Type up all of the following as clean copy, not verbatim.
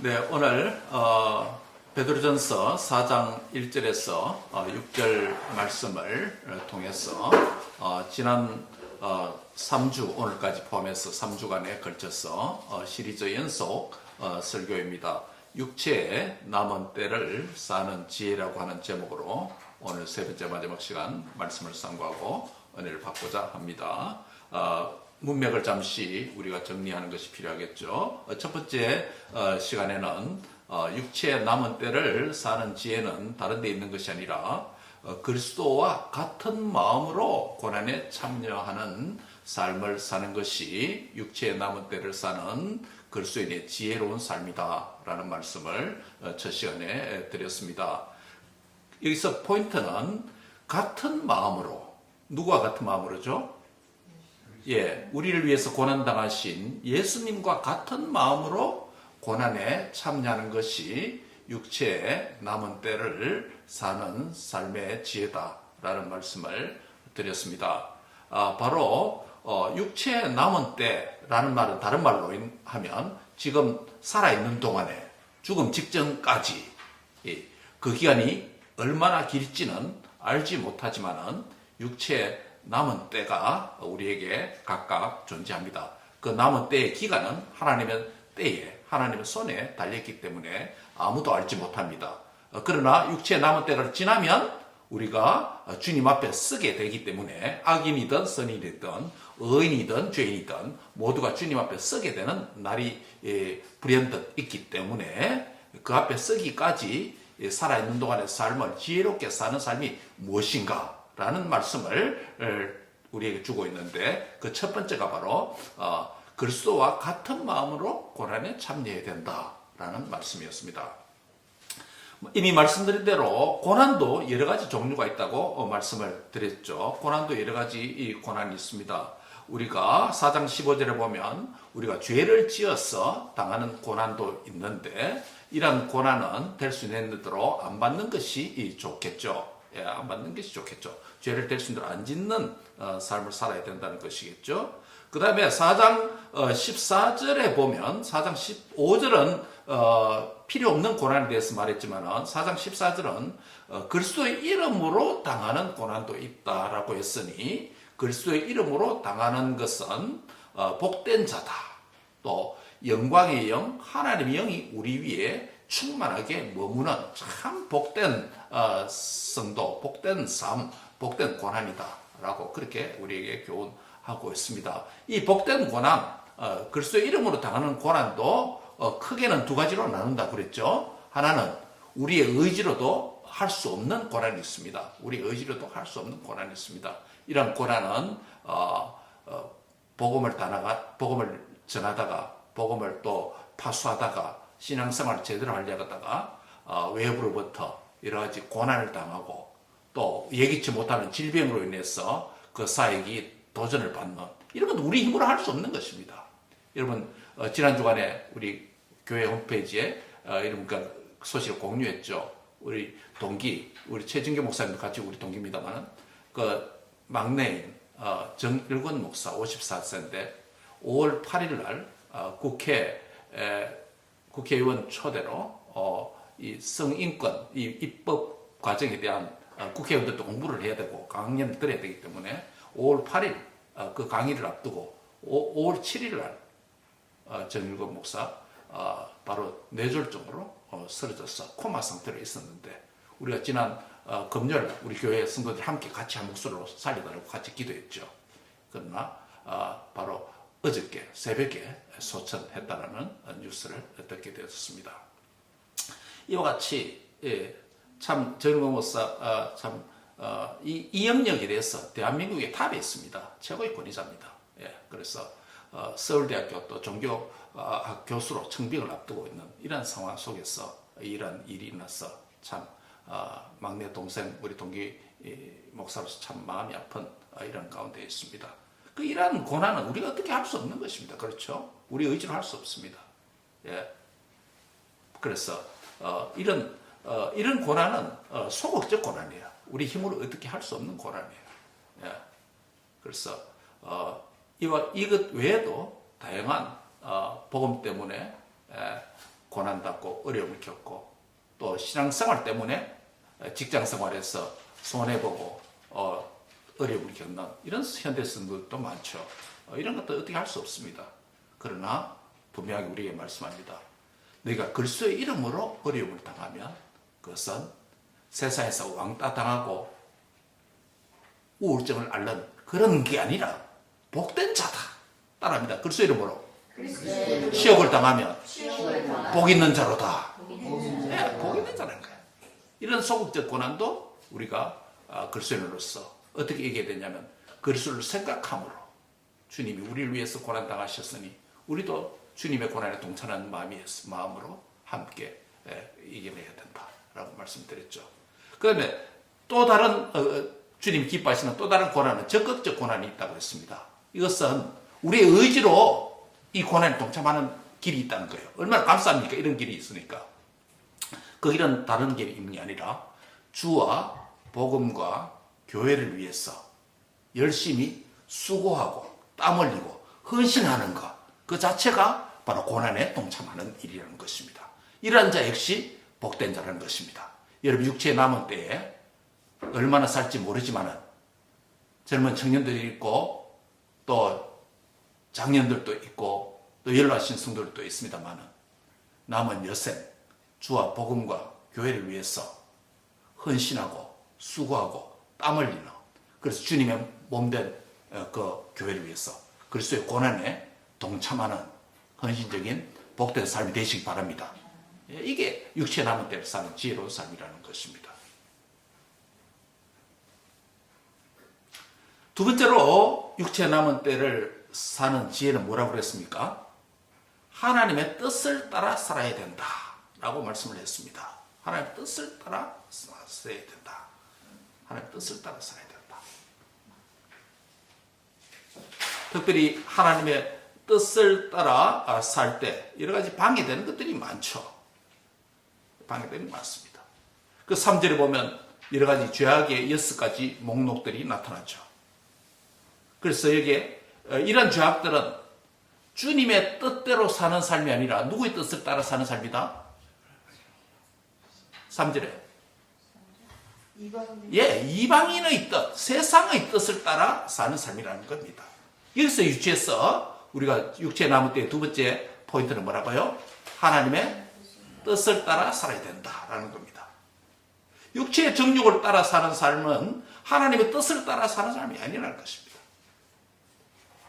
네, 오늘 베드로전서 4장 1절에서 6절 말씀을 통해서 지난 3주 오늘까지 포함해서 3주간에 걸쳐서 시리즈 연속 설교입니다. 육체의 남은 때를 사는 지혜라고 하는 제목으로 오늘 세 번째 마지막 시간 말씀을 상고하고 은혜를 받고자 합니다. 문맥을 잠시 우리가 정리하는 것이 필요하겠죠. 첫 번째 시간에는 육체의 남은 때를 사는 지혜는 다른 데 있는 것이 아니라 그리스도와 같은 마음으로 고난에 참여하는 삶을 사는 것이 육체의 남은 때를 사는 그리스도인의 지혜로운 삶이다 라는 말씀을 첫 시간에 드렸습니다. 여기서 포인트는 같은 마음으로, 누구와 같은 마음으로죠? 우리를 위해서 고난당하신 예수님과 같은 마음으로 고난에 참여하는 것이 육체의 남은 때를 사는 삶의 지혜다라는 말씀을 드렸습니다. 바로 육체의 남은 때라는 말은 다른 말로 하면 지금 살아있는 동안에 죽음 직전까지 그 기간이 얼마나 길지는 알지 못하지만은 육체의 남은 때가 우리에게 각각 존재합니다. 그 남은 때의 기간은 하나님의 때에, 하나님의 손에 달렸기 때문에 아무도 알지 못합니다. 그러나 육체의 남은 때를 지나면 우리가 주님 앞에 서게 되기 때문에 악인이든 선인이든 의인이든 죄인이든 모두가 주님 앞에 서게 되는 날이 불현듯 있기 때문에 그 앞에 서기까지 살아있는 동안의 삶을 지혜롭게 사는 삶이 무엇인가 라는 말씀을 우리에게 주고 있는데 그 첫 번째가 바로 그리스도와 같은 마음으로 고난에 참여해야 된다라는 말씀이었습니다. 이미 말씀드린 대로 고난도 여러 가지 종류가 있다고 말씀을 드렸죠. 고난도 여러 가지 고난이 있습니다. 우리가 4장 15절에 보면 우리가 죄를 지어서 당하는 고난도 있는데 이런 고난은 될 수 있는 대로 안 받는 것이 좋겠죠. 안 받는 것이 좋겠죠. 죄를 될 수 있는 대로 안 짓는 삶을 살아야 된다는 것이겠죠. 그 다음에 4장 14절에 보면 4장 15절은 필요 없는 고난에 대해서 말했지만 4장 14절은 그리스도의 이름으로 당하는 고난도 있다라고 했으니 그리스도의 이름으로 당하는 것은 복된 자다. 또 영광의 영, 하나님의 영이 우리 위에 충만하게 머무는 참 복된 성도, 복된 삶, 복된 고난이다 라고 그렇게 우리에게 교훈하고 있습니다. 이 복된 고난, 그리스도의 이름으로 당하는 고난도 크게는 두 가지로 나눈다 그랬죠. 하나는 우리의 의지로도 할 수 없는 고난이 있습니다. 우리의 의지로도 할 수 없는 고난이 있습니다. 이런 고난은 복음을 전하다가 복음을 또 파수하다가 신앙생활을 제대로 하려고 하다가 외부로부터 여러 가지 고난을 당하고 또 예기치 못하는 질병으로 인해서 그 사역이 도전을 받는 이런 건 우리 힘으로 할 수 없는 것입니다. 여러분 지난 주간에 우리 교회 홈페이지에 이런 소식을 공유했죠. 우리 동기, 우리 최진교 목사님도 같이 우리 동기입니다만은 그 막내인 정일권 목사 54세인데 5월 8일 날 국회의원 초대로 이 성인권, 이 입법 과정에 대한 국회의원들도 공부를 해야 되고 강연을 들어야 되기 때문에 5월 8일 그 강의를 앞두고 5월 7일 날 정일권 목사 바로 뇌졸중으로 쓰러져서 코마 상태로 있었는데 우리가 지난 금요일 우리 교회 성도들 함께 같이 한 목소리로 살려달라고 같이 기도했죠. 그러나 바로 어저께 새벽에 소천했다라는 뉴스를 듣게 되었습니다. 이와 같이 참 정일권 목사 이 영역에 대해서 대한민국의 탑에 있습니다. 최고의 권위자입니다. 그래서 서울대학교 또 종교학 교수로 청빙을 앞두고 있는 이런 상황 속에서 이런 일이 일어나서 참 막내 동생 우리 동기 목사로서 참 마음이 아픈 이런 가운데 있습니다. 이러한 고난은 우리가 어떻게 할 수 없는 것입니다. 그렇죠? 우리 의지로 할 수 없습니다. 그래서 이런 고난은 소극적 고난이에요. 우리 힘으로 어떻게 할 수 없는 고난이에요. 그래서 이것 외에도 다양한 복음 때문에 고난받고 어려움을 겪고 또 신앙생활 때문에 직장생활에서 손해보고 어려움을 겪는 이런 현대 성도들도 많죠. 이런 것도 어떻게 할 수 없습니다. 그러나 분명하게 우리에게 말씀합니다. 너희가 그리스도의 이름으로 어려움을 당하면 그것은 세상에서 왕따 당하고 우울증을 앓는 그런 게 아니라 복된 자다. 따라합니다. 그리스도 이름으로 시험을 당하면 복 있는 자로다. 네, 복 있는 자라는 거예요. 이런 소극적 고난도 우리가 그리스도인으로서 어떻게 얘기해야 되냐면 그리스도를 생각함으로 주님이 우리를 위해서 고난 당하셨으니 우리도 주님의 고난에 동참하는 마음으로 함께 이겨내야 된다라고 말씀드렸죠. 그 다음에 또 다른 주님이 기뻐하시는 또 다른 고난은 적극적 고난이 있다고 했습니다. 이것은 우리의 의지로 이 고난에 동참하는 길이 있다는 거예요. 얼마나 감사합니까? 이런 길이 있으니까. 그 길은 다른 길이 있는 게 아니라 주와 복음과 교회를 위해서 열심히 수고하고 땀 흘리고 헌신하는 것, 그 자체가 바로 고난에 동참하는 일이라는 것입니다. 이러한 자 역시 복된 자라는 것입니다. 여러분 육체에 남은 때에 얼마나 살지 모르지만은 젊은 청년들이 있고 또 장년들도 있고 또 연로하신 성도들도 있습니다만은 남은 여생 주와 복음과 교회를 위해서 헌신하고 수고하고 땀 흘리는, 그래서 주님의 몸된 그 교회를 위해서 그리스도의 고난에 동참하는 헌신적인 복된 삶이 되시기 바랍니다. 이게 육체에 남은 때를 사는 지혜로운 삶이라는 것입니다. 두 번째로 육체에 남은 때를 사는 지혜는 뭐라고 그랬습니까? 하나님의 뜻을 따라 살아야 된다라고 말씀을 했습니다. 하나님의 뜻을 따라 살아야 된다. 하나님의 뜻을 따라 살아야 된다. 특별히 하나님의 뜻을 따라 살 때 여러 가지 방해되는 것들이 많죠. 방해되는 게 많습니다. 그 3절에 보면 여러 가지 죄악의 6가지 목록들이 나타나죠. 그래서 여기에 이런 죄악들은 주님의 뜻대로 사는 삶이 아니라 누구의 뜻을 따라 사는 삶이다? 3절에 이방인의 뜻, 세상의 뜻을 따라 사는 삶이라는 겁니다. 여기서 유치해서 우리가 육체에 남은 때의 두 번째 포인트는 뭐라고요? 하나님의 뜻을 따라 살아야 된다라는 겁니다. 육체의 정욕을 따라 사는 삶은 하나님의 뜻을 따라 사는 삶이 아니라는 것입니다.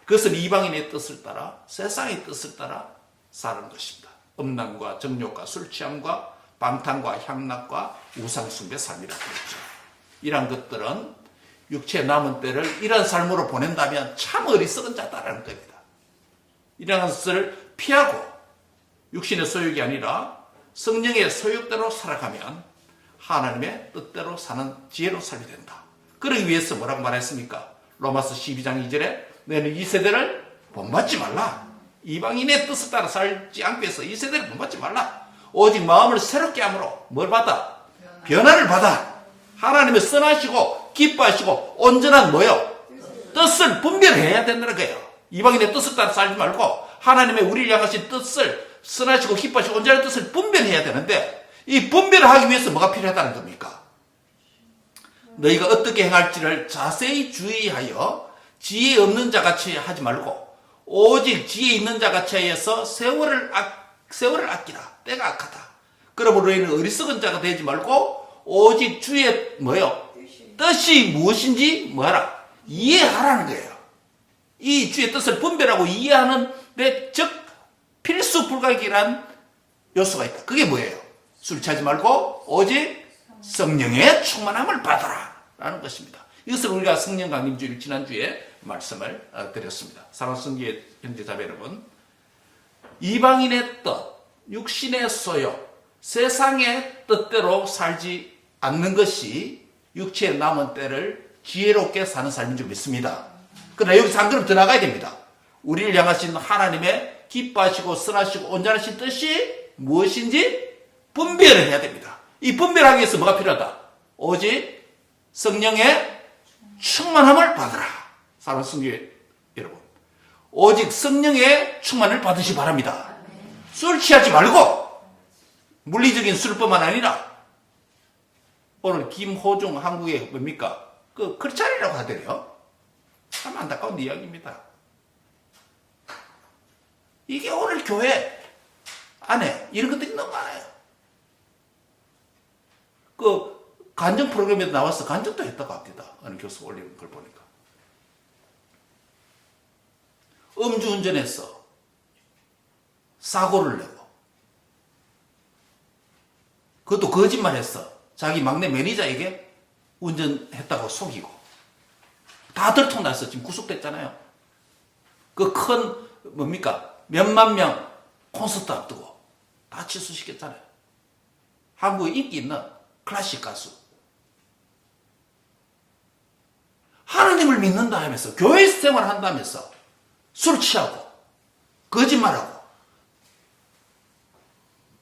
그것은 이방인의 뜻을 따라 세상의 뜻을 따라 사는 것입니다. 음란과 정욕과 술취함과 방탕과 향락과 우상숭배 삶이라고 했죠. 이러한 것들은 육체에 남은 때를 이런 삶으로 보낸다면 참 어리석은 자다라는 겁니다. 이러한 것을 피하고 육신의 소욕이 아니라 성령의 소욕대로 살아가면 하나님의 뜻대로 사는 지혜로 살게 된다. 그러기 위해서 뭐라고 말했습니까? 로마서 12장 2절에 너는 이 세대를 본받지 말라. 이방인의 뜻을 따라 살지 않기 위해서 이 세대를 본받지 말라. 오직 마음을 새롭게 함으로 뭘 받아? 변화를 받아. 하나님의 선하시고 기뻐하시고 온전한 뭐요? 뜻을 분별해야 된다는 거예요. 이방인의 뜻을 따라 살지 말고 하나님의 우리를 향하신 뜻을, 선하시고 기뻐하시고 온전한 뜻을 분별해야 되는데, 이 분별을 하기 위해서 뭐가 필요하다는 겁니까? 너희가 어떻게 행할지를 자세히 주의하여 지혜 없는 자같이 하지 말고 오직 지혜 있는 자같이 하여서 세월을 아끼라. 때가 악하다. 그러므로 너희는 어리석은 자가 되지 말고 오직 주의 뭐요? 뜻이 무엇인지 뭐하라? 이해하라는 거예요. 이 주의 뜻을 분별하고 이해하는 데 즉 필수 불가결한 요소가 있다. 그게 뭐예요? 술 취하지 말고 오직 성령의 충만함을 받아라 라는 것입니다. 이것을 우리가 성령 강림 주일 지난주에 말씀을 드렸습니다. 사랑하는 성도의 형제자매 여러분, 이방인의 뜻, 육신의 소욕, 세상의 뜻대로 살지 않는 것이 육체에 남은 때를 지혜롭게 사는 삶인 줄 믿습니다. 그러나 여기서 한 걸음 더 나가야 됩니다. 우리를 향하신 하나님의 기뻐하시고 선하시고 온전하신 뜻이 무엇인지 분별을 해야 됩니다. 이 분별하기 위해서 뭐가 필요하다? 오직 성령의 충만함을 받으라. 사랑하는 성도 여러분, 오직 성령의 충만을 받으시기 바랍니다. 술 취하지 말고 물리적인 수준뿐만 아니라 오늘 김호중 한국의 뭡니까? 그 크리스찬이라고 하더래요. 참 안타까운 이야기입니다. 이게 오늘 교회 안에 이런 것들이 너무 많아요. 그 간증 프로그램에도 나와서 간증도 했다고 합니다. 어느 교수가 올린 걸 보니까. 음주운전해서 사고를 내고 그것도 거짓말했어. 자기 막내 매니저에게 운전했다고 속이고 다 들통났어. 지금 구속됐잖아요. 그 큰 뭡니까? 몇만 명 콘서트 앞두고 다 취소시켰잖아요. 한국에 인기 있는 클래식 가수. 하나님을 믿는다 하면서 교회 생활 한다면서 술 취하고 거짓말하고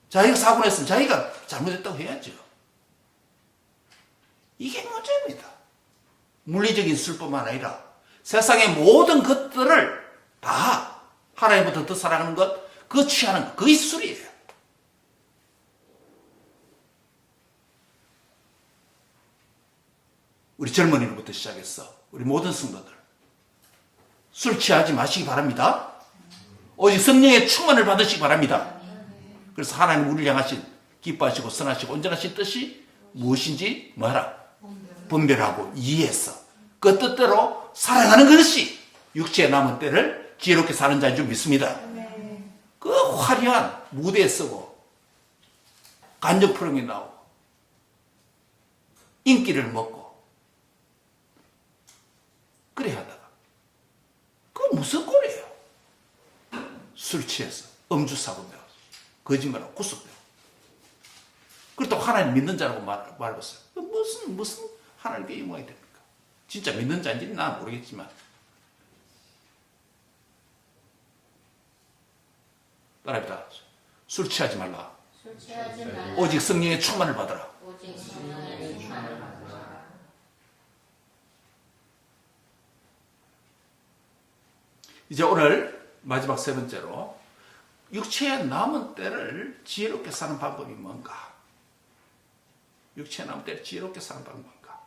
자기가 사고 냈으면 자기가 잘못했다고 해야죠. 이게 문제입니다. 물리적인 술뿐만 아니라 세상의 모든 것들을 다 하나님부터 더 사랑하는 것, 그거 취하는 것, 그게 술이에요. 우리 젊은이로부터 시작해서 우리 모든 성도들 술 취하지 마시기 바랍니다. 오직 성령의 충만을 받으시기 바랍니다. 그래서 하나님 우리를 향하신 기뻐하시고 선하시고 온전하신 뜻이 무엇인지 뭐하라? 분별하고 이해해서 그 뜻대로 살아가는 것이 육체의 남은 때를 지혜롭게 사는 자인 줄 믿습니다. 그 화려한 무대에 서고 간접 프로그램이 나오고 인기를 먹고 그래 하다가 그거 무슨 꼴이에요? 술 취해서 음주사고 내고 거짓말하고 구속되고 그리고 또 하나님 믿는 자라고 말해봤어요. 무슨 하나님께 이 모양이 됩니까? 진짜 믿는 자인지는 난 모르겠지만 따라합니다. 술 취하지 말라. 오직 성령의 충만을 받아라. 이제 오늘 마지막 세 번째로 육체의 남은 때를 지혜롭게 사는 방법이 뭔가? 육체의 남은 때를 지혜롭게 사는 방법이 뭔가?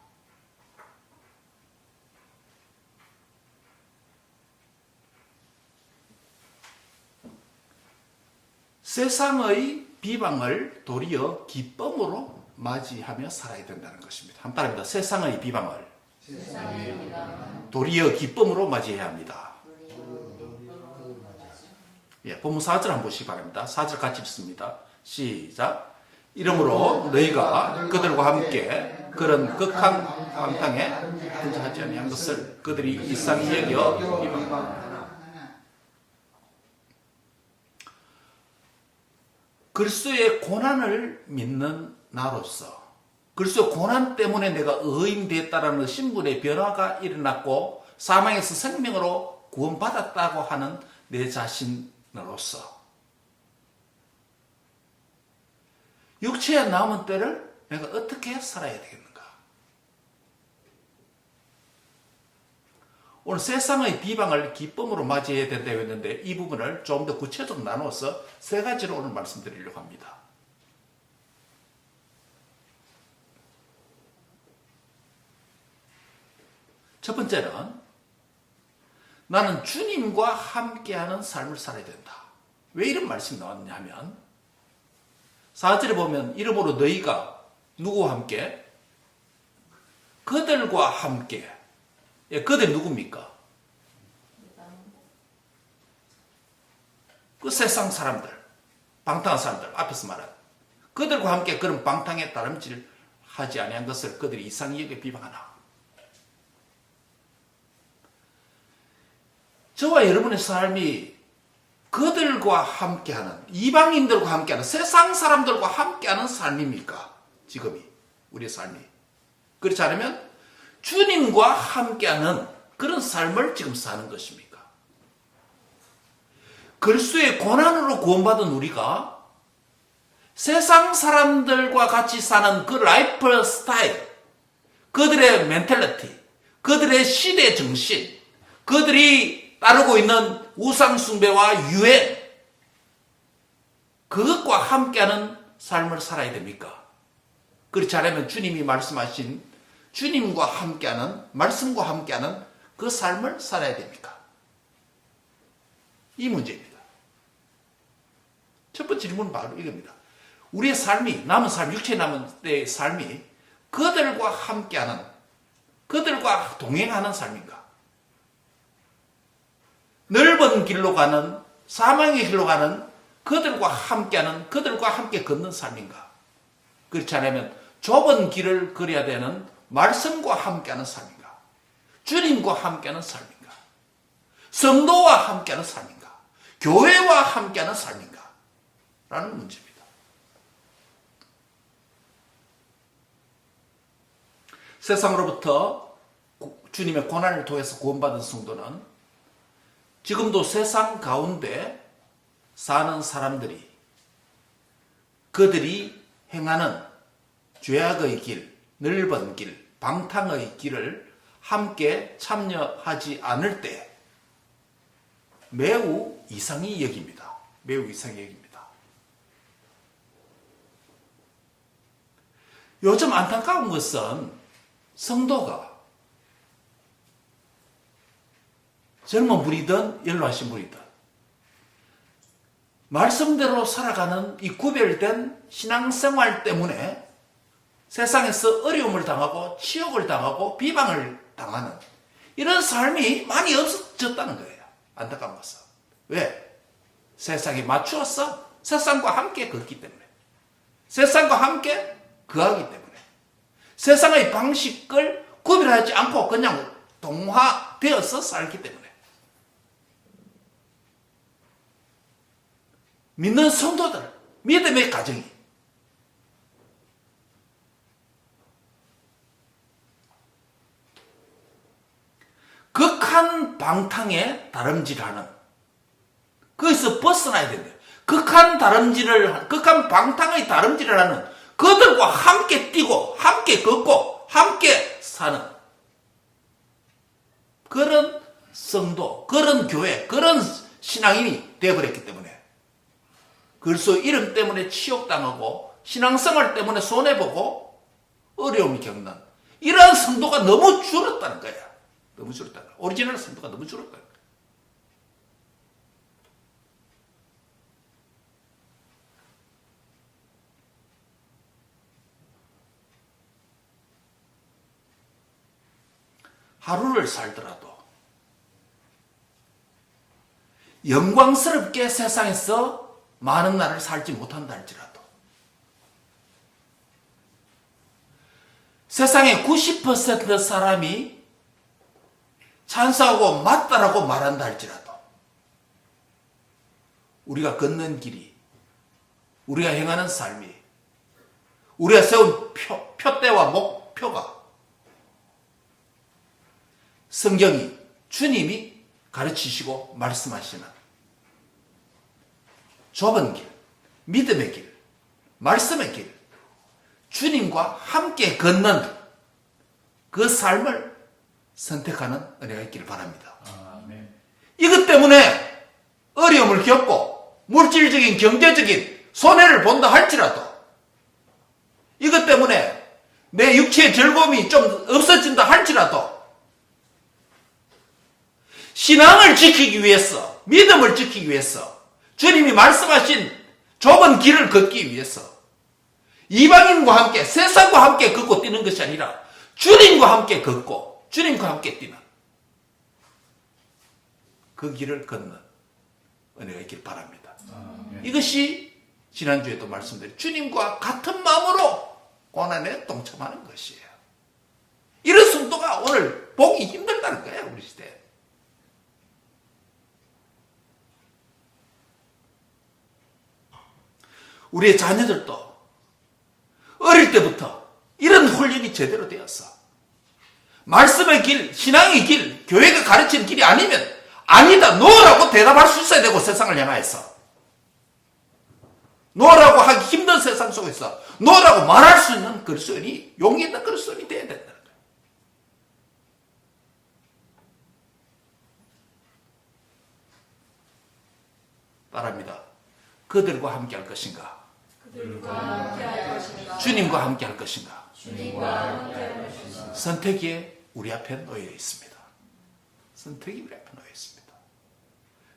세상의 비방을 도리어 기쁨으로 맞이하며 살아야 된다는 것입니다. 한번 따라합니다. 세상의 비방을 도리어 기쁨으로 맞이해야 합니다. 예, 본문 4절 한번 보시기 바랍니다. 4절 같이 읽습니다. 시작. 이러므로 너희가 그들과 함께 그런 극한 방탕에 등장하지 아니한 것을 그들이 이상히 여겨 비방하라. 그리스도의 고난을 믿는 나로서 그리스도의 고난 때문에 내가 의인되었다라는 신분의 변화가 일어났고 사망에서 생명으로 구원받았다고 하는 내 자신으로서 육체의 남은 때를 내가 어떻게 살아야 되겠는가? 오늘 세상의 비방을 기쁨으로 맞이해야 된다고 했는데 이 부분을 좀 더 구체적으로 나누어서 세 가지로 오늘 말씀드리려고 합니다. 첫 번째는 나는 주님과 함께하는 삶을 살아야 된다. 왜 이런 말씀이 나왔냐 하면 4절에 보면 이러므로 너희가 누구와 함께? 그들과 함께. 예, 그들이 누굽니까? 그 세상 사람들, 방탕한 사람들, 앞에서 말한 그들과 함께 그런 방탕에 다름질 하지 아니한 것을 그들이 이상히 여겨 비방하나. 저와 여러분의 삶이 그들과 함께하는, 이방인들과 함께하는, 세상 사람들과 함께하는 삶입니까? 지금이, 우리의 삶이. 그렇지 않으면 주님과 함께하는 그런 삶을 지금 사는 것입니까? 그리스도의 고난으로 구원받은 우리가 세상 사람들과 같이 사는 그 라이프 스타일, 그들의 멘탈리티, 그들의 시대 정신, 그들이 따르고 있는 우상 숭배와 유행, 그것과 함께하는 삶을 살아야 됩니까? 그렇지 않으면 주님이 말씀하신 주님과 함께하는, 말씀과 함께하는 그 삶을 살아야 됩니까? 이 문제입니다. 첫 번째 질문은 바로 이겁니다. 우리의 삶이, 남은 삶, 육체에 남은 때의 삶이 그들과 함께하는, 그들과 동행하는 삶인가? 넓은 길로 가는, 사망의 길로 가는 그들과 함께하는, 그들과 함께 걷는 삶인가? 그렇지 않으면 좁은 길을 걸어야 되는 말씀과 함께하는 삶인가? 주님과 함께하는 삶인가? 성도와 함께하는 삶인가? 교회와 함께하는 삶인가? 라는 문제입니다. 세상으로부터 주님의 고난을 통해서 구원받은 성도는 지금도 세상 가운데 사는 사람들이 그들이 행하는 죄악의 길, 넓은 길, 방탕의 길을 함께 참여하지 않을 때 매우 이상히 여깁니다. 매우 이상히 여깁니다. 요즘 안타까운 것은 성도가 젊은 분이든 연로하신 분이든 말씀대로 살아가는 이 구별된 신앙생활 때문에 세상에서 어려움을 당하고 치욕을 당하고 비방을 당하는 이런 삶이 많이 없어졌다는 거예요. 안타까운 것은. 왜? 세상에 맞추어서 세상과 함께 걷기 때문에, 세상과 함께 거하기 때문에, 세상의 방식을 구별하지 않고 그냥 동화되어서 살기 때문에. 믿는 성도들, 믿음의 가정이 극한 방탕에 다름질하는, 거기서 벗어나야 된다. 극한 방탕의 다름질을 하는 그들과 함께 뛰고 함께 걷고 함께 사는 그런 성도, 그런 교회, 그런 신앙인이 되어버렸기 때문에, 그래서 이름 때문에 치욕당하고 신앙생활 때문에 손해보고 어려움이 겪는 이러한 성도가 너무 줄었다는 거야. 너무 줄었다는 거야. 오리지널 성도가 너무 줄었다는 거야. 하루를 살더라도 영광스럽게 세상에서 많은 날을 살지 못한다 할지라도 세상의 90% 사람이 찬성하고 맞다라고 말한다 할지라도 우리가 걷는 길이, 우리가 행하는 삶이, 우리가 세운 표대와 목표가 성경이, 주님이 가르치시고 말씀하시는 좁은 길, 믿음의 길, 말씀의 길, 주님과 함께 걷는 그 삶을 선택하는 은혜가 있기를 바랍니다. 아멘. 이것 때문에 어려움을 겪고 물질적인 경제적인 손해를 본다 할지라도, 이것 때문에 내 육체의 즐거움이 좀 없어진다 할지라도 신앙을 지키기 위해서, 믿음을 지키기 위해서, 주님이 말씀하신 좁은 길을 걷기 위해서 이방인과 함께, 세상과 함께 걷고 뛰는 것이 아니라 주님과 함께 걷고 주님과 함께 뛰는 그 길을 걷는 은혜가 있길 바랍니다. 이것이 지난주에도 말씀드린 주님과 같은 마음으로 고난에 동참하는 것이에요. 이런 성도가 오늘 보기 힘들다는 거예요, 우리 시대에. 우리의 자녀들도 어릴 때부터 이런 훈련이 제대로 되었어. 말씀의 길, 신앙의 길, 교회가 가르치는 길이 아니면 아니다, 노라고 대답할 수 있어야 되고, 세상을 향하여서 노라고 하기 힘든 세상 속에서 노라고 말할 수 있는 그리스도인이, 용기 있는 그리스도인이 되어야 된다는 거예요. 바랍니다. 그들과 함께 할 것인가? 주님과 함께 할 것인가? 주님과 함께할 것인가? 선택이 우리 앞에 놓여 있습니다. 선택이 우리 앞에 놓여 있습니다.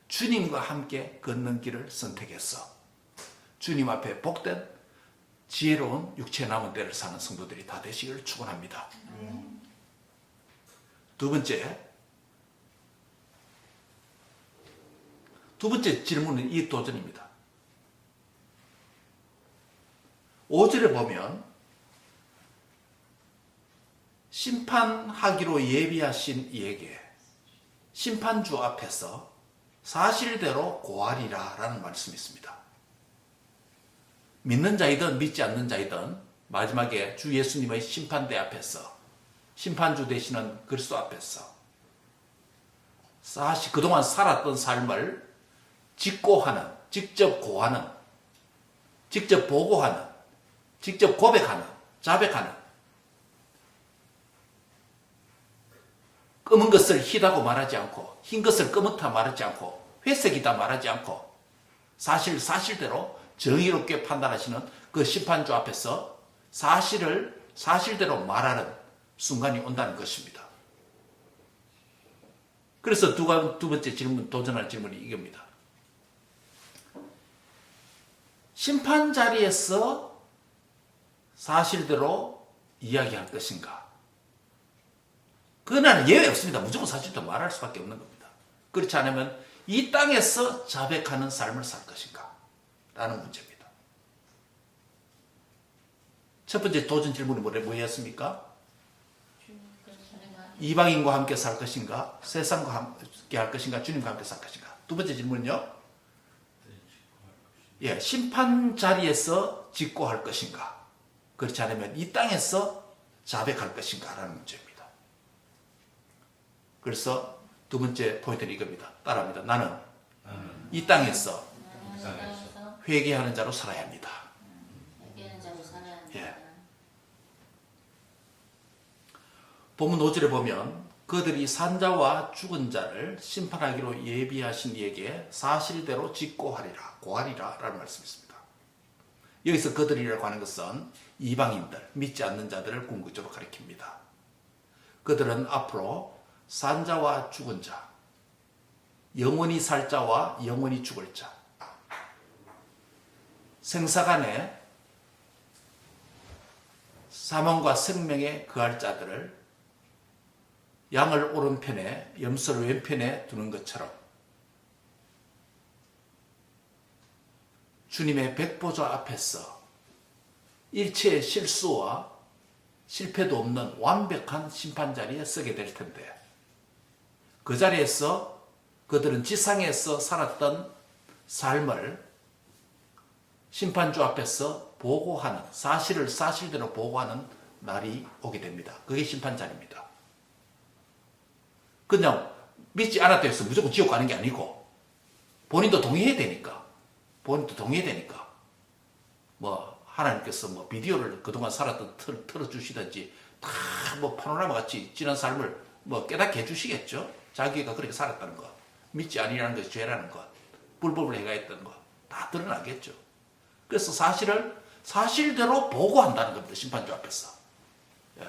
주님과 함께 걷는 길을 선택해서 주님 앞에 복된 지혜로운 육체의 남은 때를 사는 성도들이 다 되시기를 축원합니다. 두 번째 질문은 이 도전입니다. 5절에 보면 심판하기로 예비하신 이에게 심판주 앞에서 사실대로 고하리라 라는 말씀이 있습니다. 믿는 자이든 믿지 않는 자이든 마지막에 주 예수님의 심판대 앞에서 심판주 되시는 그리스도 앞에서 사실 그동안 살았던 삶을 직고하는, 직접 고하는, 직접 보고하는, 직접 고백하는, 자백하는, 검은 것을 희다고 말하지 않고 흰 것을 검은다 말하지 않고 회색이다 말하지 않고 사실대로 정의롭게 판단하시는 그 심판주 앞에서 사실을 사실대로 말하는 순간이 온다는 것입니다. 그래서 두 번째 질문, 도전할 질문이 이겁니다. 심판 자리에서 사실대로 이야기할 것인가? 그거는 예외 없습니다. 무조건 사실대로 말할 수밖에 없는 겁니다. 그렇지 않으면 이 땅에서 자백하는 삶을 살 것인가? 라는 문제입니다. 첫 번째 도전 질문이 뭐였습니까? 이방인과 함께 살 것인가? 세상과 함께 할 것인가? 주님과 함께 살 것인가? 두 번째 질문은요? 예, 심판 자리에서 직고할 것인가? 그렇지 않으면 이 땅에서 자백할 것인가? 라는 문제입니다. 그래서 두 번째 포인트는 이겁니다. 따라합니다. 나는 이 땅에서 회개하는 자로 살아야 합니다. 예. 본문 5절에 보면 그들이 산자와 죽은 자를 심판하기로 예비하신 이에게 사실대로 직고하리라, 고하리라 라는 말씀이 있습니다. 여기서 그들이라고 하는 것은 이방인들, 믿지 않는 자들을 궁극적으로 가리킵니다. 그들은 앞으로 산자와 죽은 자, 영원히 살 자와 영원히 죽을 자, 생사간에 사망과 생명에 거할 자들을 양을 오른편에 염소를 왼편에 두는 것처럼 주님의 백보좌 앞에서 일체의 실수와 실패도 없는 완벽한 심판 자리에 서게 될 텐데 그 자리에서 그들은 지상에서 살았던 삶을 심판주 앞에서 보고하는, 사실을 사실대로 보고하는 날이 오게 됩니다. 그게 심판 자리입니다. 그냥 믿지 않았다 해서 무조건 지옥 가는 게 아니고 본인도 동의해야 되니까 뭐 하나님께서 뭐 비디오를 그동안 살았던 틀어주시든지 다 뭐 파노라마 같이 지난 삶을 뭐 깨닫게 해주시겠죠. 자기가 그렇게 살았다는 것, 믿지 아니라는 것이 죄라는 것, 불법을 행하였던 것 다 드러나겠죠. 그래서 사실을 사실대로 보고한다는 겁니다. 심판주 앞에서. 예.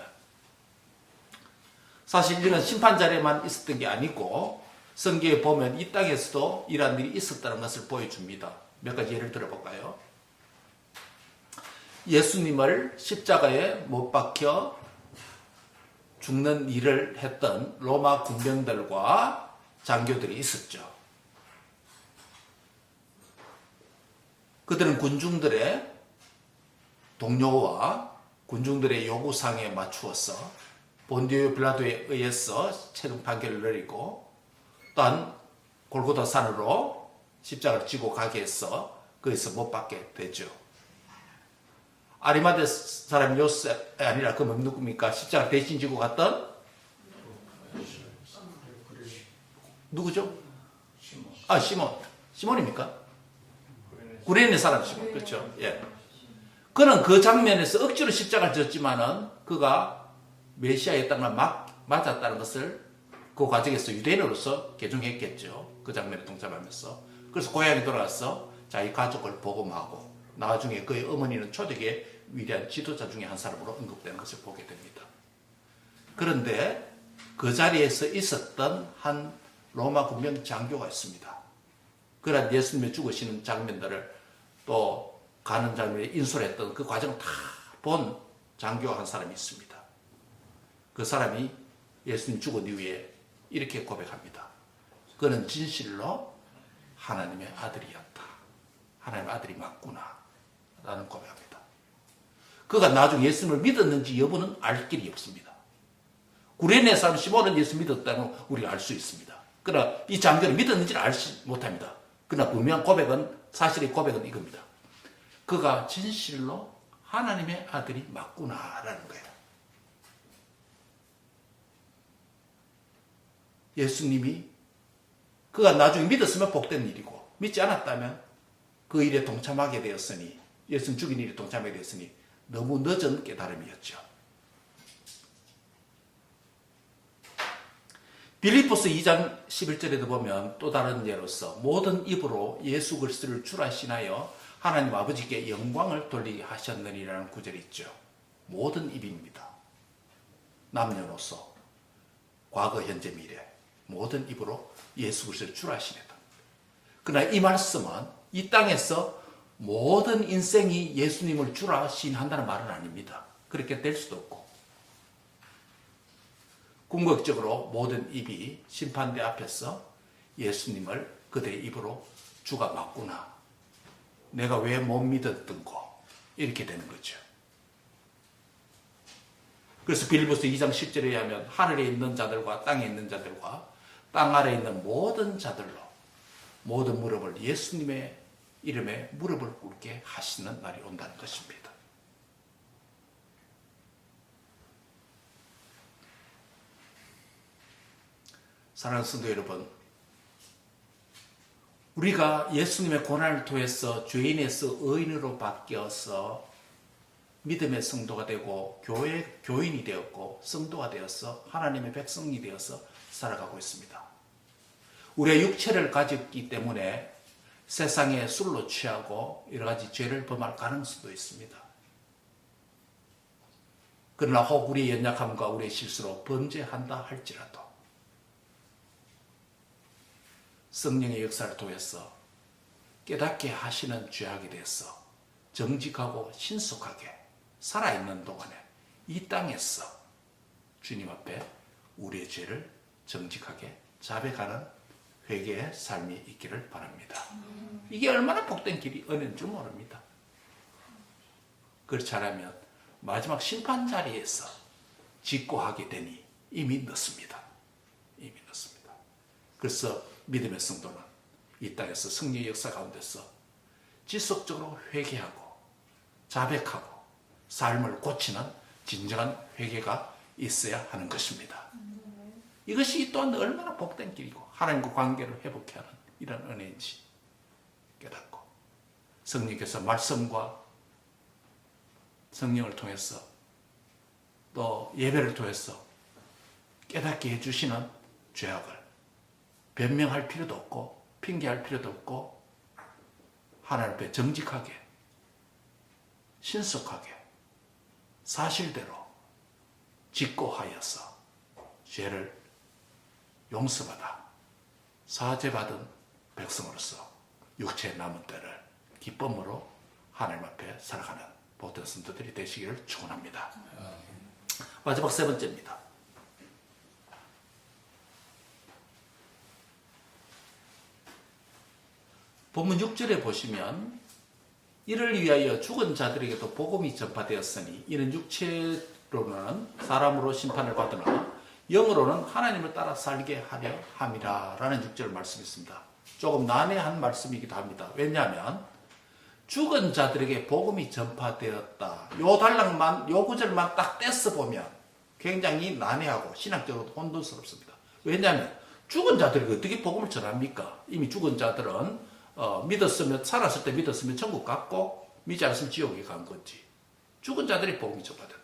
사실 이는 심판 자리에만 있었던 게 아니고 성경에 보면 이 땅에서도 이러한 일이 있었다는 것을 보여줍니다. 몇 가지 예를 들어볼까요? 예수님을 십자가에 못 박혀 죽는 일을 했던 로마 군병들과 장교들이 있었죠. 그들은 군중들의 동료와 군중들의 요구사항에 맞추어서 본디오 빌라도에 의해서 최종 판결을 내리고 또한 골고다 산으로 십자가를 지고 가게 해서 거기서 못 박게 되죠. 아리마대 사람 요셉이 아니라 그 누굽니까? 십자가 대신 지고 갔던 누구죠? 시몬입니까? 구레네 사람 시몬. 그렇죠. 예. 그는 그 장면에서 억지로 십자가를 졌지만은 그가 메시아였다는 걸 맞았다는 것을 그 과정에서 유대인으로서 개종했겠죠. 그 장면에 동참하면서. 그래서 고향에 돌아가서 자기 가족을 복음하고 나중에 그의 어머니는 초대교회의 위대한 지도자 중에 한 사람으로 언급되는 것을 보게 됩니다. 그런데 그 자리에서 있었던 한 로마 군병 장교가 있습니다. 그러나 예수님의 죽으시는 장면들을 또 가는 장면에 인솔했던 그 과정을 다 본 장교가 한 사람이 있습니다. 그 사람이 예수님 죽은 이후에 이렇게 고백합니다. 그는 진실로 하나님의 아들이었다. 하나님의 아들이 맞구나 라는 고백합니다. 그가 나중에 예수님을 믿었는지 여부는 알 길이 없습니다. 구레네 사람 시몬은 예수 믿었다는 우리가 알 수 있습니다. 그러나 이 장교는 믿었는지를 알지 못합니다. 그러나 분명한 고백은, 사실의 고백은 이겁니다. 그가 진실로 하나님의 아들이 맞구나라는 거예요. 예수님이 그가 나중에 믿었으면 복된 일이고 믿지 않았다면 그 일에 동참하게 되었으니, 예수님 죽인 일에 동참하게 되었으니 너무 늦은 깨달음이었죠. 빌립보서 2장 11절에도 보면 또 다른 예로서 모든 입으로 예수 그리스도를 주라 신하여 하나님 아버지께 영광을 돌리게 하셨느니라는 구절이 있죠. 모든 입입니다. 남녀노소, 과거, 현재, 미래 모든 입으로 예수 그리스도를 주라 신했다. 그러나 이 말씀은 이 땅에서 모든 인생이 예수님을 주라 신한다는 말은 아닙니다. 그렇게 될 수도 없고, 궁극적으로 모든 입이 심판대 앞에서 예수님을 그들의 입으로 주가 맞구나, 내가 왜 못 믿었던고, 이렇게 되는 거죠. 그래서 빌립보서 2장 10절에 의하면 하늘에 있는 자들과 땅에 있는 자들과 땅 아래에 있는 모든 자들로 모든 무릎을 예수님의 이름에 무릎을 꿇게 하시는 날이 온다는 것입니다. 사랑하는 성도 여러분, 우리가 예수님의 고난을 통해서 죄인에서 의인으로 바뀌어서 믿음의 성도가 되고 교인이 되었고 성도가 되어서 하나님의 백성이 되어서 살아가고 있습니다. 우리의 육체를 가졌기 때문에 세상에 술로 취하고 여러 가지 죄를 범할 가능성도 있습니다. 그러나 혹 우리의 연약함과 우리의 실수로 범죄한다 할지라도 성령의 역사를 통해서 깨닫게 하시는 죄악에 대해서 정직하고 신속하게 살아있는 동안에 이 땅에서 주님 앞에 우리의 죄를 정직하게 자백하는 회개의 삶이 있기를 바랍니다. 이게 얼마나 복된 길이 은혜인 줄 모릅니다. 그렇지 않으면 마지막 심판 자리에서 직고하게 되니 이미 늦습니다. 이미 늦습니다. 그래서 믿음의 성도는 이 땅에서 성령의 역사 가운데서 지속적으로 회개하고 자백하고 삶을 고치는 진정한 회개가 있어야 하는 것입니다. 이것이 또한 얼마나 복된 길이고 하나님과 관계를 회복해 하는 이런 은혜인지 깨닫고 성령께서 말씀과 성령을 통해서 또 예배를 통해서 깨닫게 해주시는 죄악을 변명할 필요도 없고 핑계할 필요도 없고 하나님 앞에 정직하게 신속하게 사실대로 직고하여서 죄를 용서받아 사죄받은 백성으로서 육체의 남은 때를 기쁨으로 하나님 앞에 살아가는 모든 성도들이 되시기를 축원합니다. 마지막 세 번째입니다. 본문 6절에 보시면 이를 위하여 죽은 자들에게도 복음이 전파되었으니 이는 육체로는 사람으로 심판을 받으나 영으로는 하나님을 따라 살게 하려 함이라 라는 6절 말씀이 있습니다. 조금 난해한 말씀이기도 합니다. 왜냐하면 죽은 자들에게 복음이 전파되었다. 요 구절만 딱 떼서 보면 굉장히 난해하고 신학적으로도 혼돈스럽습니다. 왜냐하면 죽은 자들에게 어떻게 복음을 전합니까? 이미 죽은 자들은 믿었으면, 살았을 때 믿었으면 천국 갔고 믿지 않았으면 지옥에 간 거지. 죽은 자들이 복음이 전파됐다.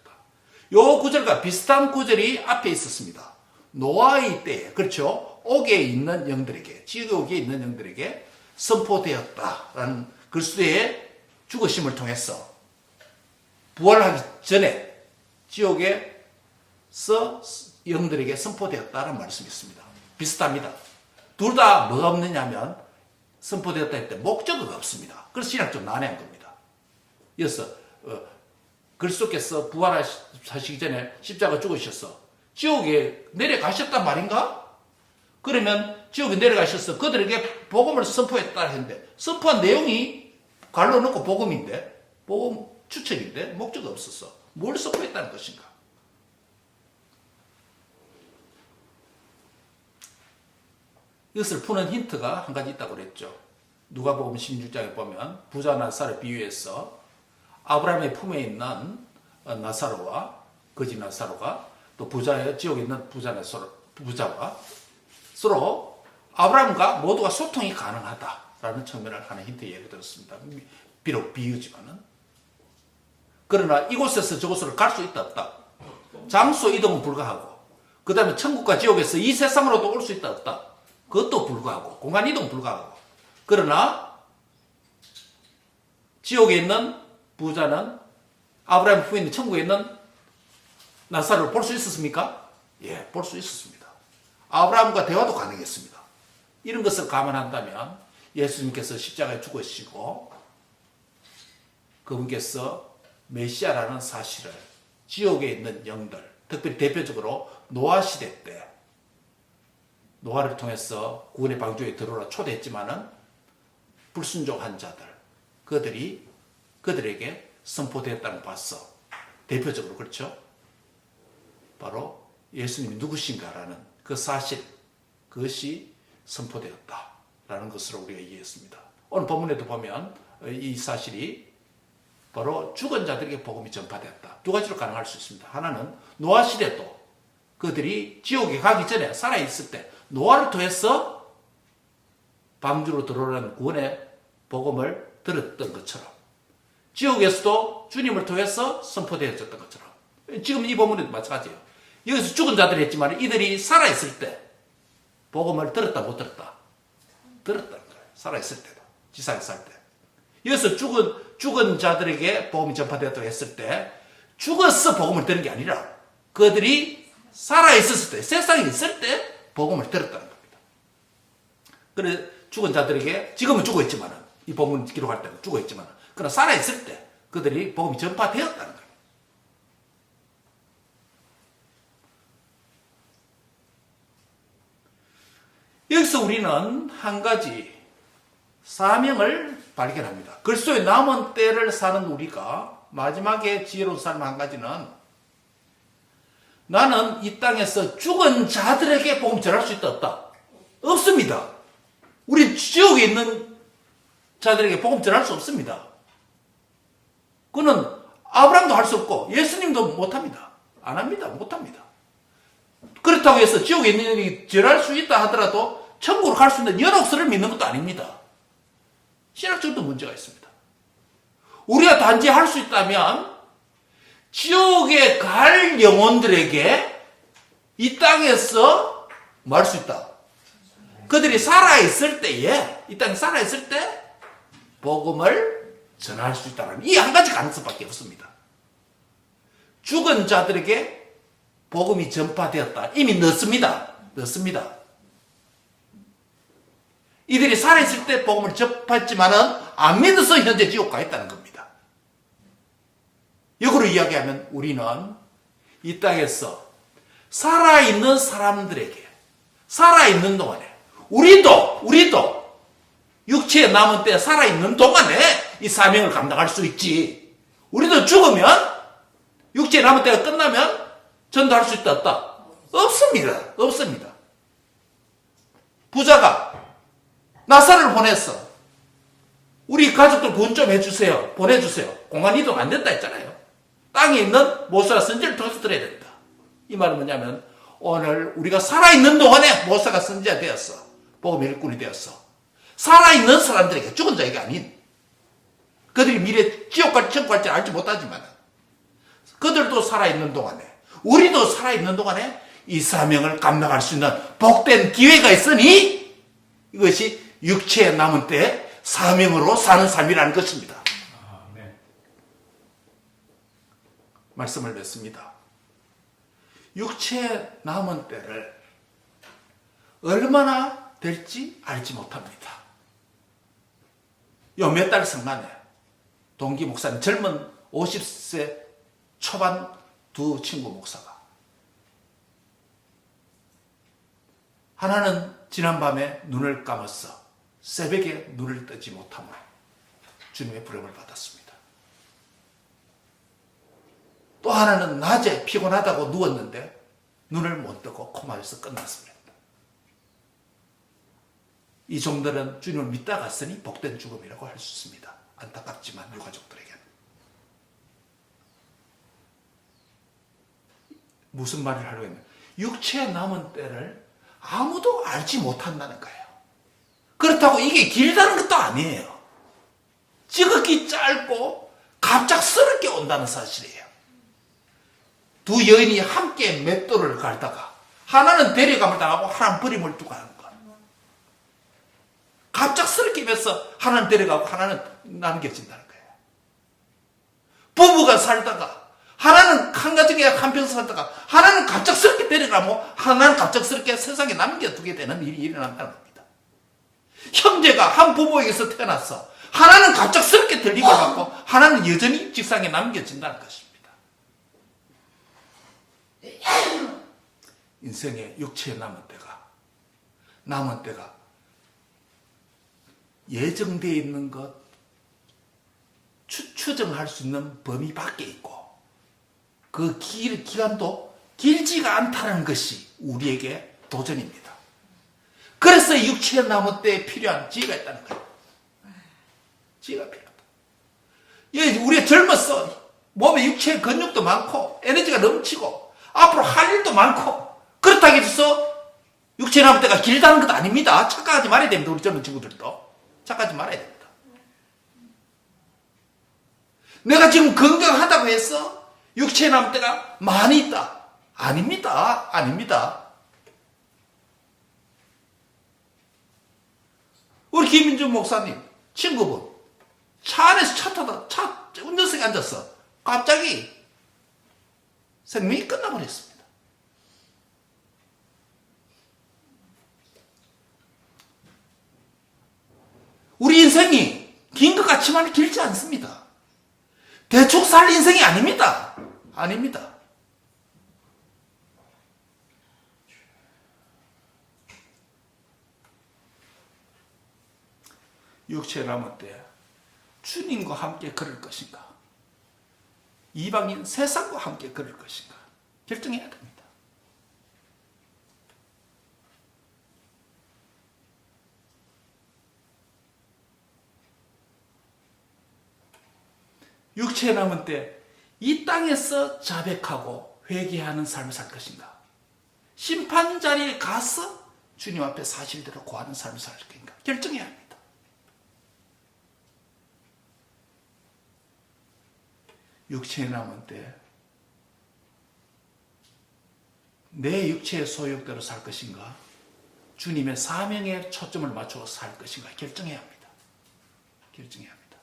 요 구절과 비슷한 구절이 앞에 있었습니다. 노아의 때에, 그렇죠? 옥에 있는 영들에게, 지옥에 있는 영들에게 선포되었다라는 그리스도의 죽으심을 통해서 부활하기 전에 지옥에서 영들에게 선포되었다는 말씀이 있습니다. 비슷합니다. 둘 다 뭐가 없느냐면 선포되었다 할 때 목적어가 없습니다. 그래서 신학적으로 난해한 겁니다. 이어서 그리스도께서 부활하시기 전에 십자가 죽으셔서 지옥에 내려가셨단 말인가? 그러면 지옥에 내려가셔서 그들에게 복음을 선포했다 했는데 선포한 내용이 갈로 넣고 복음인데 복음 추측인데 목적이 없었어. 뭘 선포했다는 것인가? 이것을 푸는 힌트가 한 가지 있다고 그랬죠. 누가복음 16장에 보면 부자 나사로 비유해서 아브라함의 품에 있는 나사로와 거지 나사로가 또 지옥에 있는 부자와 서로 아브라함과 모두가 소통이 가능하다라는 측면을 하는 힌트 예를 들었습니다. 비록 비유지만은. 그러나 이곳에서 저곳으로 갈 수 있다 없다. 장소 이동은 불가하고 그 다음에 천국과 지옥에서 이 세상으로도 올 수 있다 없다. 그것도 불가하고 공간 이동 불가하고. 그러나 지옥에 있는 부자는 아브라함 품에 있는 천국에 있는 나사로를 볼 수 있었습니까? 예, 볼 수 있었습니다. 아브라함과 대화도 가능했습니다. 이런 것을 감안한다면 예수님께서 십자가에 죽으시고 그분께서 메시아라는 사실을 지옥에 있는 영들, 특별히 대표적으로 노아 시대 때 노아를 통해서 구원의 방주에 들어오라 초대했지만은 불순종한 자들, 그들에게 선포되었다는 걸 봤어. 대표적으로 그렇죠? 바로 예수님이 누구신가라는 그 사실, 그것이 선포되었다라는 것으로 우리가 이해했습니다. 오늘 본문에도 보면 이 사실이 바로 죽은 자들에게 복음이 전파되었다. 두 가지로 가능할 수 있습니다. 하나는 노아 시대도 그들이 지옥에 가기 전에 살아있을 때 노아를 통해서 방주로 들어오는 구원의 복음을 들었던 것처럼 지옥에서도 주님을 통해서 선포되어졌던 것처럼 지금 이 본문에도 마찬가지예요. 여기서 죽은 자들이 했지만 이들이 살아있을 때 복음을 들었다 못 들었다? 들었다는 거예요. 살아있을 때도. 지상에 살 때. 여기서 죽은 자들에게 복음이 전파되었다고 했을 때 죽어서 복음을 들은 게 아니라 그들이 살아있었을 때, 세상에 있을 때 복음을 들었다는 겁니다. 그래 죽은 자들에게 지금은 죽어있지만 이 복음 기록할 때는 죽어있지만 그러나 살아있을 때 그들이 복음이 전파되었다는 거예요. 여기서 우리는 한 가지 사명을 발견합니다. 그리스도의 남은 때를 사는 우리가 마지막에 지혜로운 삶 한 가지는 나는 이 땅에서 죽은 자들에게 복음 전할 수 있다 없다? 없습니다. 우리 지옥에 있는 자들에게 복음 전할 수 없습니다. 그는 아브라함도 할 수 없고 예수님도 못합니다. 안 합니다. 못합니다. 그렇다고 해서 지옥에 있는 이들이 전할 수 있다 하더라도 천국으로 갈 수 있는 연옥서를 믿는 것도 아닙니다. 신학적으로도 문제가 있습니다. 우리가 단지 할 수 있다면 지옥에 갈 영혼들에게 이 땅에서 뭐 할 수 있다? 그들이 살아있을 때에, 이 땅에 살아있을 때 복음을 전할 수 있다는 이 한 가지 가능성밖에 없습니다. 죽은 자들에게 복음이 전파되었다. 이미 늦습니다. 이들이 살아있을 때 복음을 접했지만은 안 믿어서 현재 지옥 가 있다는 겁니다. 역으로 이야기하면 우리는 이 땅에서 살아있는 사람들에게 살아있는 동안에 우리도 육체에 남은 때 살아있는 동안에 이 사명을 감당할 수 있지. 우리도 죽으면 육체에 남은 때가 끝나면 전도할 수 있다 없다? 없습니다. 부자가 나사를 보냈어. 우리 가족들 구원 좀 해주세요. 보내주세요. 공간 이동 안 된다 했잖아요. 땅에 있는 모세와 선지자를 통해서 들어야 된다. 이 말은 뭐냐면 오늘 우리가 살아있는 동안에 모세가 선지자 되었어. 복음 일꾼이 되었어. 살아있는 사람들에게, 죽은 자에게 아닌, 그들이 미래 지옥 갈지 천국 갈지 알지 못하지만 그들도 살아있는 동안에, 우리도 살아있는 동안에 이 사명을 감당할 수 있는 복된 기회가 있으니 이것이 육체에 남은 때 사명으로 사는 삶이라는 것입니다. 말씀을 맺습니다. 육체의 남은 때를 얼마나 될지 알지 못합니다. 요 몇 달 성간에 동기 목사님, 젊은 50세 초반 두 친구 목사가, 하나는 지난밤에 눈을 감았어 새벽에 눈을 뜨지 못함으로 주님의 부름을 받았습니다. 또 하나는 낮에 피곤하다고 누웠는데 눈을 못 뜨고 코마에서 끝났습니다. 이 종들은 주님을 믿다 갔으니 복된 죽음이라고 할 수 있습니다. 안타깝지만 유가족들에게는. 무슨 말을 하려고 했냐, 육체의 남은 때를 아무도 알지 못한다는 거예요. 그렇다고 이게 길다는 것도 아니에요. 지극히 짧고 갑작스럽게 온다는 사실이에요. 두 여인이 함께 맷돌을 갈다가 하나는 데려감을 당하고 하나는 버림을 두고 하는 거예요. 갑작스럽게 면서 하나는 데려가고 하나는 남겨진다는 거예요. 부부가 살다가 하나는 한 가정에 한평 살다가 하나는 갑작스럽게 데려가고 하나는 갑작스럽게 세상에 남겨두게 되는 일이 일어난다는 겁니다. 형제가 한 부모에게서 태어나서 하나는 갑작스럽게 들림을 받고 하나는 여전히 직상에 남겨진다는 것입니다. 인생의 육체의 남은 때가 예정되어 있는 것, 추정할 수 있는 범위 밖에 있고 그 기간도 길지가 않다는 것이 우리에게 도전입니다. 그래서 육체의 남은 때에 필요한 지혜가 있다는 거예요. 지혜가 필요하다. 우리가 젊었어. 몸에 육체의 근육도 많고 에너지가 넘치고 앞으로 할 일도 많고 그렇다고 해서 육체의 남은 때가 길다는 것도 아닙니다. 착각하지 말아야 됩니다. 우리 젊은 친구들도. 착각하지 말아야 됩니다. 내가 지금 건강하다고 해서 육체의 남은 때가 많이 있다. 아닙니다. 아닙니다. 우리 김민준 목사님 친구분 차 안에서 차 운전석에 앉았어. 갑자기 생명이 끝나버렸습니다. 우리 인생이 긴 것 같지만 길지 않습니다. 대충 살 인생이 아닙니다. 아닙니다. 육체의 남은 때 주님과 함께 걸을 것인가, 이방인 세상과 함께 걸을 것인가 결정해야 됩니다. 육체에 남은 때 이 땅에서 자백하고 회개하는 삶을 살 것인가, 심판 자리에 가서 주님 앞에 사실대로 고하는 삶을 살 것인가 결정해야 합니다. 육체에 남은 때 내 육체의 소욕대로 살 것인가, 주님의 사명에 초점을 맞추어 살 것인가 결정해야 합니다. 결정해야 합니다.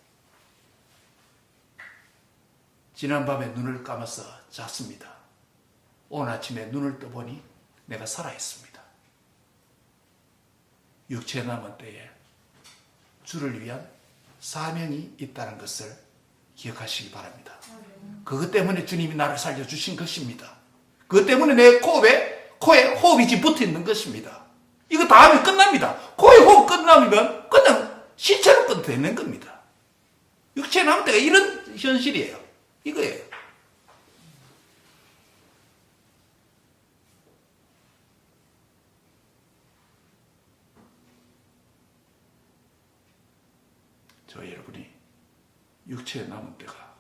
지난밤에 눈을 감아서 잤습니다. 오늘 아침에 눈을 떠보니 내가 살아있습니다. 육체에 남은 때에 주를 위한 사명이 있다는 것을 기억하시기 바랍니다. 그것 때문에 주님이 나를 살려주신 것입니다. 그것 때문에 내 코에 호흡이 지금 붙어 있는 것입니다. 이거 다 하면 끝납니다. 코에 호흡 끝나면 그냥 시체로 끝되는 겁니다. 육체에 남은 때가 이런 현실이에요. 이거예요. 저 여러분이 육체에 남은 때가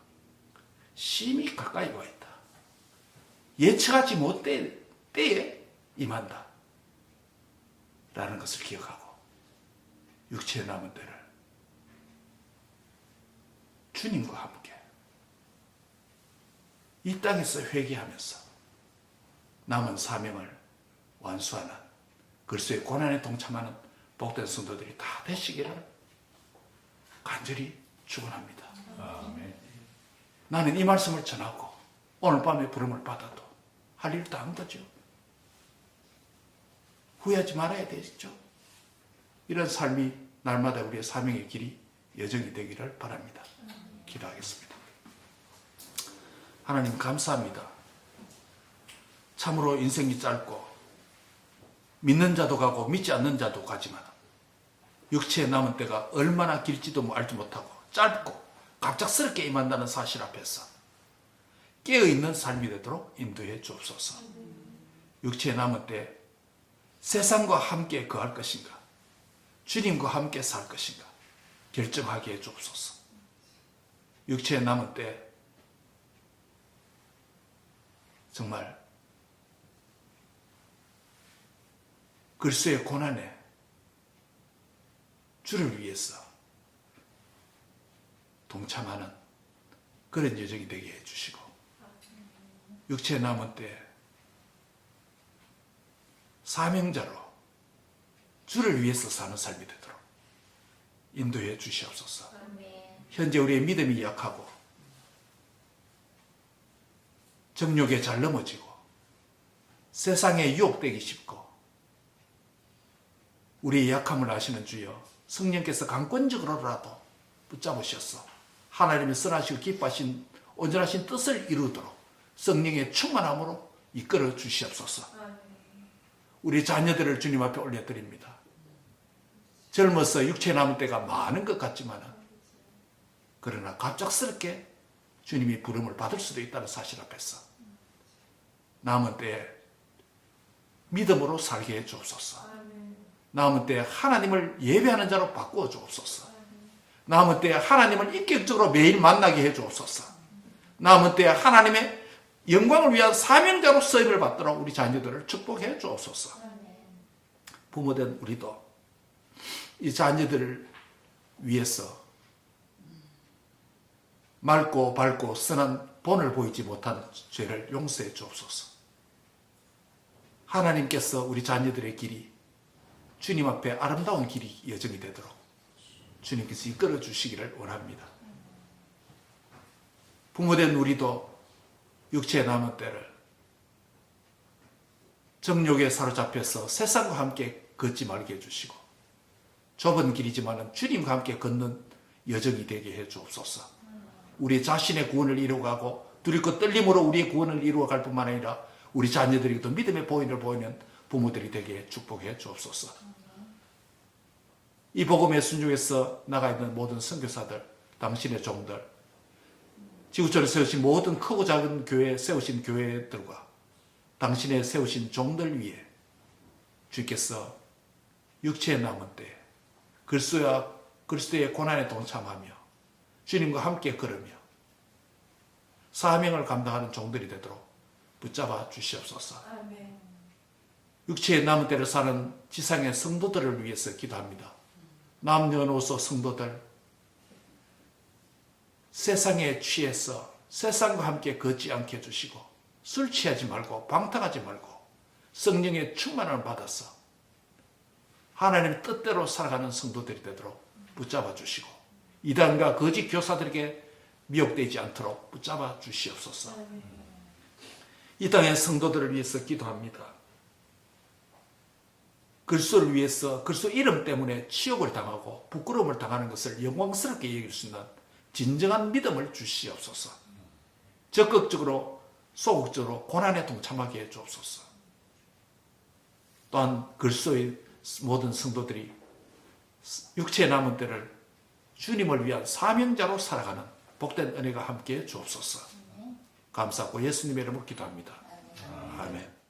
심히 가까이 와 있다. 예측하지 못할 때에 임한다. 라는 것을 기억하고 육체에 남은 때를 주님과 함께 이 땅에서 회개하면서 남은 사명을 완수하는 그리스도의 고난에 동참하는 복된 성도들이 다 되시기를 간절히 축원합니다. 나는 이 말씀을 전하고 오늘 밤에 부름을 받아도 할 일 다 한 거죠. 후회하지 말아야 되겠죠. 이런 삶이 날마다 우리의 사명의 길이 여정이 되기를 바랍니다. 기도하겠습니다. 하나님 감사합니다. 참으로 인생이 짧고 믿는 자도 가고 믿지 않는 자도 가지만 육체에 남은 때가 얼마나 길지도 알지 못하고 짧고 갑작스럽게 임한다는 사실 앞에서 깨어있는 삶이 되도록 인도해 주옵소서. 육체에 남은 때 세상과 함께 거할 것인가 주님과 함께 살 것인가 결정하게 해 주옵소서. 육체에 남은 때 정말 그리스도의 고난에 주를 위해서 동참하는 그런 여정이 되게 해주시고 육체에 남은 때 사명자로 주를 위해서 사는 삶이 되도록 인도해 주시옵소서. 현재 우리의 믿음이 약하고 정욕에 잘 넘어지고 세상에 유혹되기 쉽고 우리의 약함을 아시는 주여 성령께서 강권적으로라도 붙잡으셔서 하나님의 선하시고 기뻐하신 온전하신 뜻을 이루도록 성령의 충만함으로 이끌어 주시옵소서. 우리 자녀들을 주님 앞에 올려드립니다. 젊어서 육체에 남은 때가 많은 것 같지만 그러나 갑작스럽게 주님이 부름을 받을 수도 있다는 사실 앞에서 남은 때에 믿음으로 살게 해 주옵소서. 남은 때에 하나님을 예배하는 자로 바꾸어 주옵소서. 남은 때에 하나님을 인격적으로 매일 만나게 해 주옵소서. 남은 때에 하나님의 영광을 위한 사명자로 쓰임을 받도록 우리 자녀들을 축복해 주옵소서. 부모된 우리도 이 자녀들을 위해서 맑고 밝고 선한 본을 보이지 못한 죄를 용서해 주옵소서. 하나님께서 우리 자녀들의 길이 주님 앞에 아름다운 길이 여정이 되도록 주님께서 이끌어 주시기를 원합니다. 부모된 우리도 육체에 남은 때를 정욕에 사로잡혀서 세상과 함께 걷지 말게 해주시고 좁은 길이지만 주님과 함께 걷는 여정이 되게 해 주옵소서. 우리 자신의 구원을 이루어가고 두렵고 떨림으로 우리의 구원을 이루어갈 뿐만 아니라 우리 자녀들에게도 믿음의 보인을 보이는 부모들이 되게 축복해 주옵소서. 이 복음의 순종에서 나가 있는 모든 선교사들, 당신의 종들, 지구촌에 세우신 모든 크고 작은 교회 세우신 교회들과 당신의 세우신 종들 위에 주께서 육체에 남은 때 그리스도의 고난에 동참하며 주님과 함께 걸으며 사명을 감당하는 종들이 되도록 붙잡아 주시옵소서. 육체에 남은 때를 사는 지상의 성도들을 위해서 기도합니다. 남녀노소 성도들 세상에 취해서 세상과 함께 걷지 않게 해주시고 술 취하지 말고 방탕하지 말고 성령의 충만함을 받아서 하나님의 뜻대로 살아가는 성도들이 되도록 붙잡아 주시고 이단과 거짓 교사들에게 미혹되지 않도록 붙잡아 주시옵소서. 이 땅의 성도들을 위해서 기도합니다. 그리스도를 위해서 그리스도 이름 때문에 치욕을 당하고 부끄러움을 당하는 것을 영광스럽게 여길 수 있는 진정한 믿음을 주시옵소서. 적극적으로 소극적으로 고난에 동참하게 해 주옵소서. 또한 그리스도의 모든 성도들이 육체에 남은 때를 주님을 위한 사명자로 살아가는 복된 은혜가 함께 해 주옵소서. 감사하고 예수님의 이름으로 기도합니다. 아멘.